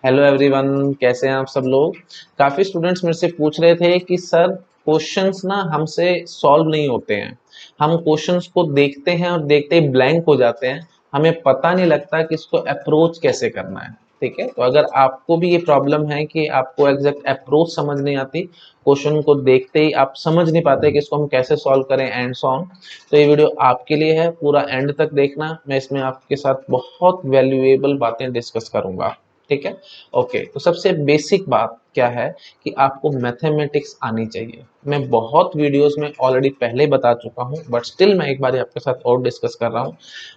Hello everyone, कैसे हैं आप सब लोग। काफी स्टूडेंट्स मेरे से पूछ रहे थे कि सर क्वेश्चंस ना हमसे सॉल्व नहीं होते हैं। हम क्वेश्चंस को देखते हैं और देखते ही ब्लैंक हो जाते हैं। हमें पता नहीं लगता कि इसको अप्रोच कैसे करना है। ठीक है, तो अगर आपको भी ये प्रॉब्लम है कि आपको एग्जैक्ट अप्रोच समझ नहीं आती, क्वेश्चन को देखते ही आप समझ नहीं पाते कि इसको हम कैसे सॉल्व करें एंड सो ऑन, तो ये वीडियो आपके लिए है। पूरा एंड तक देखना, मैं इसमें आपके साथ बहुत वैल्यूएबल बातें डिस्कस करूंगा। ठीक है। ओके, तो सबसे बेसिक बात क्या है कि आपको मैथमेटिक्स आनी चाहिए। मैं बहुत वीडियोस में ऑलरेडी पहले बता चुका हूं, बट स्टिल मैं एक बार आपके साथ और डिस्कस कर रहा हूं।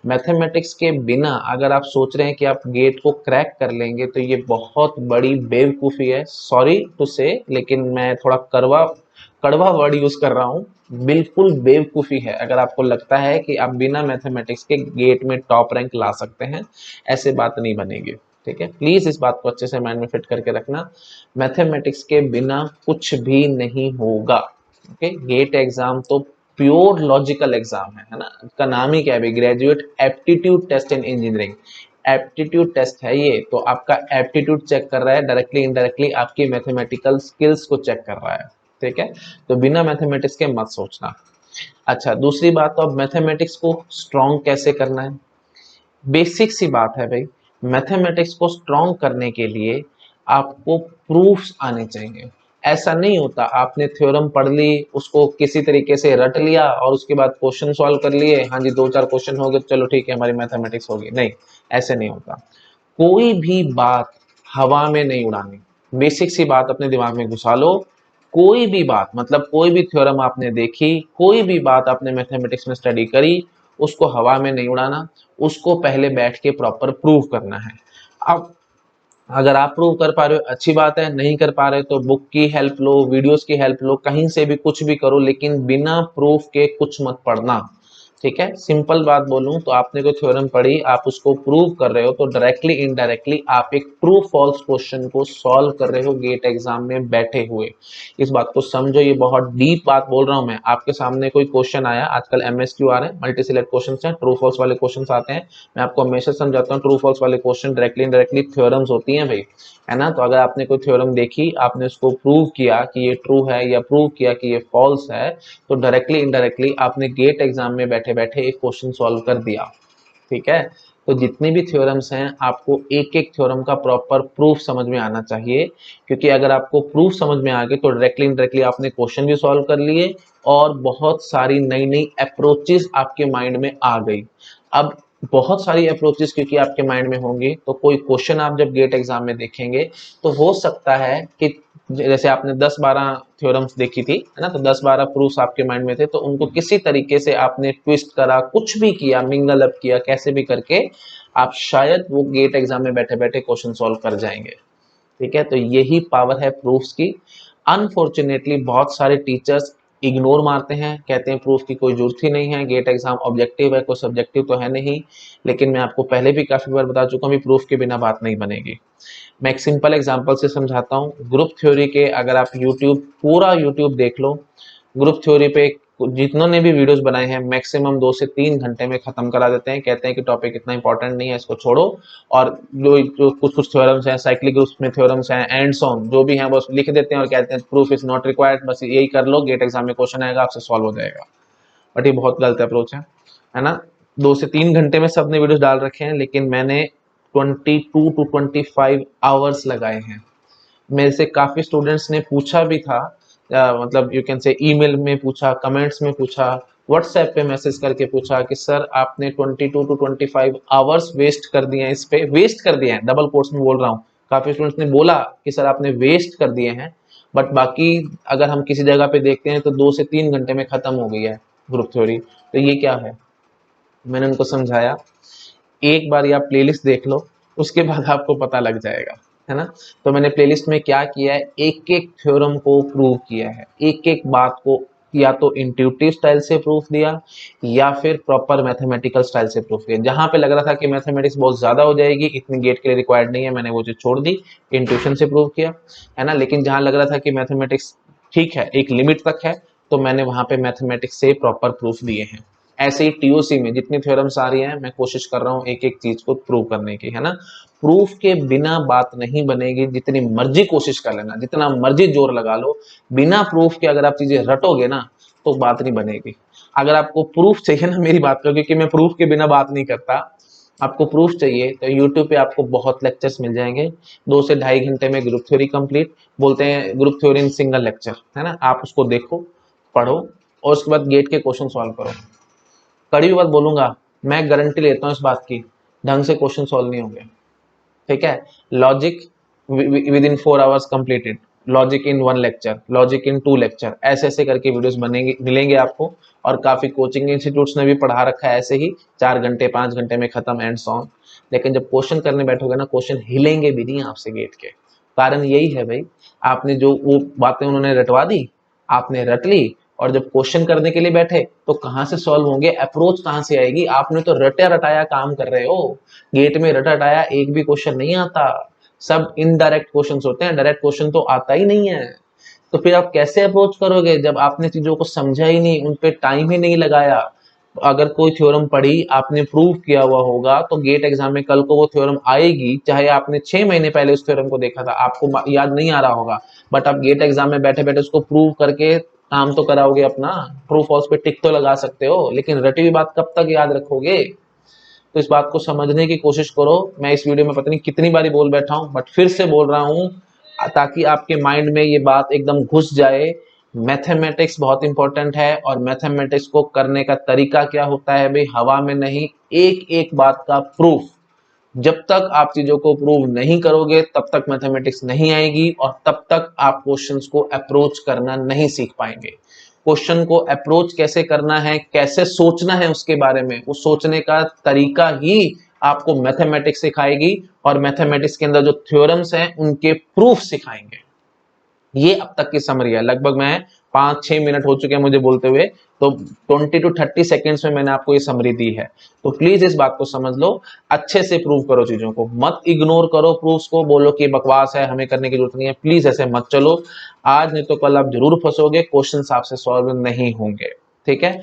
मैथमेटिक्स के बिना अगर आप सोच रहे हैं कि आप गेट को क्रैक कर लेंगे तो ये बहुत बड़ी बेवकूफ़ी है। सॉरी टू से, लेकिन मैं थोड़ा कड़वा कड़वा वर्ड यूज कर रहा हूँ। बिल्कुल बेवकूफ़ी है अगर आपको लगता है कि आप बिना मैथमेटिक्स के गेट में टॉप रैंक ला सकते हैं। ऐसे बात नहीं बनेगी। ठीक है, प्लीज इस बात को अच्छे से माइंड में फिट करके रखना। मैथमेटिक्स के बिना कुछ भी नहीं होगा। ओके, गेट एग्जाम तो प्योर लॉजिकल एग्जाम है ना। इसका नाम ही क्या है भाई, graduate aptitude test in engineering. Aptitude test है ये, तो आपका एप्टीट्यूड चेक कर रहा है, डायरेक्टली इनडायरेक्टली आपकी मैथमेटिकल स्किल्स को चेक कर रहा है। ठीक है, तो बिना मैथमेटिक्स के मत सोचना। अच्छा, दूसरी बात, तो अब मैथमेटिक्स को स्ट्रॉन्ग कैसे करना है। बेसिक सी बात है भाई, मैथमेटिक्स को स्ट्रॉन्ग करने के लिए आपको प्रूफ्स आने चाहिए। ऐसा नहीं होता आपने थ्योरम पढ़ ली, उसको किसी तरीके से रट लिया और उसके बाद क्वेश्चन सॉल्व कर लिए, हाँ जी दो चार क्वेश्चन हो गए, चलो ठीक है हमारी मैथमेटिक्स होगी। नहीं, ऐसे नहीं होता। कोई भी बात हवा में नहीं उड़ानी। बेसिक सी बात अपने दिमाग में घुसा लो। कोई भी बात, मतलब कोई भी थ्योरम आपने देखी, कोई भी बात आपने मैथमेटिक्स में स्टडी करी, उसको हवा में नहीं उड़ाना। उसको पहले बैठ के प्रॉपर प्रूव करना है। अब अगर आप प्रूव कर पा रहे हो अच्छी बात है, नहीं कर पा रहे तो बुक की हेल्प लो, वीडियोस की हेल्प लो, कहीं से भी कुछ भी करो, लेकिन बिना प्रूफ के कुछ मत पढ़ना। ठीक है, सिंपल बात बोलूं तो आपने कोई थ्योरम पढ़ी, आप उसको प्रूव कर रहे हो, तो डायरेक्टली इनडायरेक्टली आप एक ट्रू फॉल्स क्वेश्चन को सॉल्व कर रहे हो गेट एग्जाम में बैठे हुए। इस बात को समझो, ये बहुत डीप बात बोल रहा हूं मैं। आपके सामने कोई क्वेश्चन आया, आजकल एमएसक्यू आ रहे हैं, मल्टी सिलेक्ट क्वेश्चन हैं, ट्रू फॉल्स वाले क्वेश्चन आते हैं। मैं आपको हमेशा समझाता हूँ, ट्रू फॉल्स वाले क्वेश्चन डायरेक्टली इनडायरेक्टली थ्योरम्स होती हैं भाई, है ना। तो अगर आपने कोई थ्योरम देखी, आपने उसको प्रूव किया कि ये ट्रू है या प्रूव किया कि ये फॉल्स है, तो डायरेक्टली इनडायरेक्टली आपने गेट एग्जाम में बैठे बैठे एक क्वेश्चन सॉल्व कर दिया। ठीक है, तो जितनी भी थ्योरम्स हैं आपको एक एक थ्योरम का प्रॉपर प्रूफ समझ में आना चाहिए, क्योंकि अगर आपको प्रूफ समझ में आ गए तो डायरेक्टली इनडायरेक्टली आपने क्वेश्चन भी सॉल्व कर लिए और बहुत सारी नई नई अप्रोचेस आपके माइंड में आ गई। अब बहुत सारी अप्रोचेस क्योंकि आपके माइंड में होंगी, तो कोई क्वेश्चन आप जब गेट एग्जाम में देखेंगे तो हो सकता है कि जैसे आपने 10-12 थ्योरम्स देखी थी, है ना, तो 10-12 प्रूफ्स आपके माइंड में थे, तो उनको किसी तरीके से आपने ट्विस्ट करा, कुछ भी किया, मिंगल अप किया, कैसे भी करके आप शायद वो गेट एग्जाम में बैठे बैठे क्वेश्चन सॉल्व कर जाएंगे। ठीक है, तो यही पावर है प्रूफ्स की। अनफॉर्चुनेटली बहुत सारे टीचर्स इग्नोर मारते हैं, कहते हैं प्रूफ की कोई जरूरत ही नहीं है, गेट एग्जाम ऑब्जेक्टिव है, कोई सब्जेक्टिव तो है नहीं। लेकिन मैं आपको पहले भी काफी बार बता चुका हूँ, प्रूफ के बिना बात नहीं बनेगी। मैं एक सिंपल एग्जांपल से समझाता हूँ। ग्रुप थ्योरी के अगर आप यूट्यूब, पूरा यूट्यूब देख लो, ग्रुप थ्योरी पे जितनों ने भी वीडियोस बनाए हैं मैक्सिमम 2 से 3 घंटे में खत्म करा देते हैं, कहते हैं कि टॉपिक इतना इंपॉर्टेंट नहीं है, इसको छोड़ो। और जो जो कुछ कुछ थ्योरम्स हैं, साइक्लिक ग्रुप्स में थ्योरम्स हैं, एंड सो ऑन, जो भी हैं बस लिख देते हैं और कहते हैं प्रूफ इज नॉट रिक्वायर्ड, बस यही कर लो, गेट एग्जाम में क्वेश्चन आएगा आपसे सॉल्व हो जाएगा। बट ये बहुत गलत अप्रोच है ना। 2 से 3 घंटे में सबने वीडियोस डाल रखे हैं, लेकिन मैंने 22 to 25 आवर्स लगाए हैं। मेरे से काफी स्टूडेंट्स ने पूछा भी था, मतलब यू कैन से ईमेल में पूछा, कमेंट्स में पूछा, व्हाट्सएप पे मैसेज करके पूछा कि सर आपने 22 to 25 आवर्स वेस्ट कर दिए हैं, इस पे वेस्ट कर दिए हैं, डबल कोट्स में बोल रहा हूँ। काफी स्टूडेंट्स ने बोला कि सर आपने वेस्ट कर दिए हैं, बट बाकी अगर हम किसी जगह पे देखते हैं तो 2 से 3 घंटे में खत्म हो गई है ग्रुप थ्योरी। तो ये क्या है, मैंने उनको समझाया। एक बार आप प्लेलिस्ट देख लो, उसके बाद आपको पता लग जाएगा, है ना। तो मैंने प्लेलिस्ट में क्या किया है, एक एक थ्योरम को प्रूव किया है, एक एक बात को या तो इंट्यूटिव स्टाइल से प्रूफ दिया या फिर प्रॉपर मैथमेटिकल स्टाइल से प्रूफ दिया। जहां पे लग रहा था कि मैथमेटिक्स बहुत ज्यादा हो जाएगी, इतनी गेट के लिए रिक्वायर्ड नहीं है, मैंने वो चीज छोड़ दी, इंट्यूशन से प्रूव किया, है ना। लेकिन जहां लग रहा था कि मैथमेटिक्स ठीक है, एक लिमिट तक है, तो मैंने वहां पे मैथमेटिक्स से प्रॉपर प्रूफ दिए हैं। ऐसे ही टीओसी में जितनी थ्योरम्स आ रही हैं मैं कोशिश कर रहा हूँ एक एक चीज को प्रूव करने की, है ना। प्रूफ के बिना बात नहीं बनेगी, जितनी मर्जी कोशिश कर लेना, जितना मर्जी जोर लगा लो, बिना प्रूफ के अगर आप चीजें रटोगे ना तो बात नहीं बनेगी। अगर आपको प्रूफ चाहिए ना, मेरी बात करो, क्योंकि मैं प्रूफ के बिना बात नहीं करता, आपको प्रूफ चाहिए तो यूट्यूब पे आपको बहुत लेक्चर्स मिल जाएंगे, 2 से ढाई घंटे में ग्रुप थ्योरी कंप्लीट, बोलते हैं group theory in single lecture, है ना। आप उसको देखो, पढ़ो और उसके बाद गेट के क्वेश्चन सॉल्व करो। कड़ी बात बोलूंगा, मैं गारंटी लेता हूँ इस बात की, ढंग से क्वेश्चन सॉल्व नहीं होंगे, ठीक है। Logic with in 4 hours completed, logic in 1 lecture, logic in 2 lecture, ऐसे ऐसे करके वीडियोस बनेंगे, मिलेंगे आपको। और काफी कोचिंग इंस्टीट्यूट्स ने भी पढ़ा रखा है ऐसे ही, 4 घंटे 5 घंटे में खत्म एंड सॉन्ग। लेकिन जब क्वेश्चन करने बैठोगे ना, क्वेश्चन हिलेंगे भी नहीं आपसे गेट के। कारण यही है भाई, आपने जो वो बातें उन्होंने रटवा दी, आपने रट ली, और जब क्वेश्चन करने के लिए बैठे तो कहां से सॉल्व होंगे, अप्रोच कहां से आएगी। आपने तो रटा रटाया काम कर रहे हो, गेट में रटा रटाया एक भी क्वेश्चन नहीं आता, सब इनडायरेक्ट क्वेश्चन होते हैं, डायरेक्ट क्वेश्चन तो आता ही नहीं है। तो फिर आप कैसे अप्रोच करोगे जब आपने चीजों को समझा ही नहीं, उन पे टाइम ही नहीं लगाया। अगर कोई थ्योरम पढ़ी, आपने प्रूव किया हुआ होगा, तो गेट एग्जाम में कल को वो थ्योरम आएगी, चाहे आपने 6 महीने पहले उस थ्योरम को देखा था, आपको याद नहीं आ रहा होगा, बट आप गेट एग्जाम में बैठे बैठे उसको प्रूव करके काम तो कराओगे अपना, ट्रू फॉल्स पे टिक तो लगा सकते हो, लेकिन रटी हुई बात कब तक याद रखोगे। तो इस बात को समझने की कोशिश करो। मैं इस वीडियो में पता नहीं कितनी बारी बोल बैठा हूं, बट फिर से बोल रहा हूं ताकि आपके माइंड में ये बात एकदम घुस जाए। मैथमेटिक्स बहुत इंपॉर्टेंट है, और मैथमेटिक्स को करने का तरीका क्या होता है भाई, हवा में नहीं, एक एक बात का प्रूफ। जब तक आप चीजों को प्रूव नहीं करोगे तब तक मैथमेटिक्स नहीं आएगी, और तब तक आप क्वेश्चंस को अप्रोच करना नहीं सीख पाएंगे। क्वेश्चन को अप्रोच कैसे करना है, कैसे सोचना है उसके बारे में, उस सोचने का तरीका ही आपको मैथमेटिक्स सिखाएगी, और मैथमेटिक्स के अंदर जो थ्योरम्स हैं उनके प्रूफ सिखाएंगे। ये अब तक की समरी है। लगभग मैं 5-6 मिनट हो चुके हैं मुझे बोलते हुए, तो 20 to 30 सेकेंड्स में मैंने आपको ये समरी दी है। तो प्लीज इस बात को समझ लो, अच्छे से प्रूव करो चीजों को, मत इग्नोर करो प्रूफ्स को, बोलो कि बकवास है, हमें करने की जरूरत नहीं है, प्लीज ऐसे मत चलो। आज नहीं तो कल आप जरूर फंसोगे, क्वेश्चन आपसे सॉल्व नहीं होंगे, ठीक है।